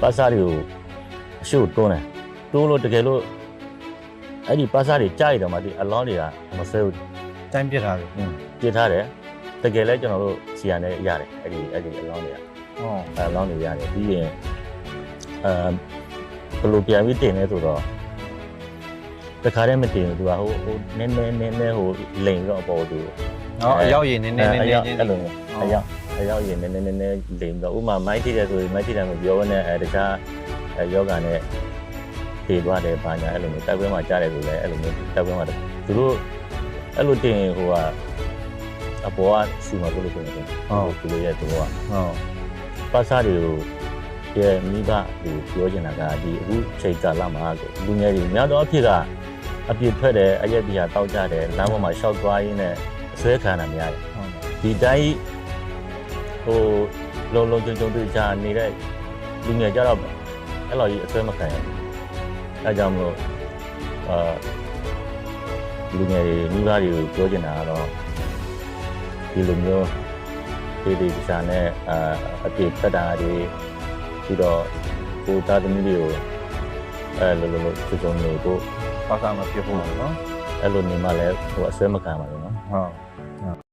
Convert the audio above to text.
ပါစာတွေကိုအရှို့တွန်းတယ်တွန်းလို့တကယ်လို့အဲ့ဒီပါစာတွေကြားရတော့မှဒီအလောင်းတွေကမဆွဲဘူး တိုင်းပြစ်ထားတယ် ပြစ်ထားတယ်တကယ်လဲကျွန်တော်တို့စီရနဲ့ရတယ်အဲ့ဒီအလောင်းတွေက ဟုတ် အလောင်းတွေရတယ်ပြီးရင်ဘယ်လိုပြန်ပြီးတင်လဲဆိုတော့တခါတည်းမတင်ဘူးသူကဟိုနည်းနည်းဟိုလိန်တော့အပေါ်သူ အရောက်ရည်နည်းနည်းချင်း အဲ့လိုအရောက်ရင်နည်းနည်းလိန်တော့ဥမာမိုင်းထိတယ်ဆိုရင်မိုင်းထိတယ်မပြောဘဲနဲ့တခြားယောဂနဲ့တည်သွားတယ်ပါညာအဲ့လိုမျိုးတိုက်ပွဲမှာကြားတယ်ဆိုလဲအဲ့လိုမျိုးတိုက်ပွဲမှာသူတို့အဲ့လိုတင်ဟိုကအပေါ်ကစီမလို့ပြောနေတယ်ဟုတ်သူတို့ရဲ့သူကဟုတ်ပါစားတွေကိုရဲ့မိဘကိုပြောချင်တာကဒီအခုချိန်ကာလမှာလူငယ်တွေများသောအဖြစ်ကအပြစ်ထွက်တယ်အရက်တရားတောက်ကြတယ်လမ်းပေါ်မှာရှောက်သွားရင်းနဲ့အဆွဲခံတာများတယ်ဒီတိုင်းဟိုလုံကြုံတွေ့ကြနေတဲ့လူငယ်ကြတော့အဲ့လိုကြီးအဆွဲမခံရဘူးအဲကြောင့်မလို့လူငယ်တွေမိဘတွေကိုပြောချင်တာကတော့ဒီလိုမျိုးဒီစားနဲ့အပြစ်ဖက်တာတွေပြီးတော့ကိုသားသမီးတွေကိုလိုကြုံနေကို ပါစာမဖြစ်ဘူးနော် အဲ့လိုနေမှလည်းဟိုအဆွဲမခံပါဘူးနော်ဟုတ်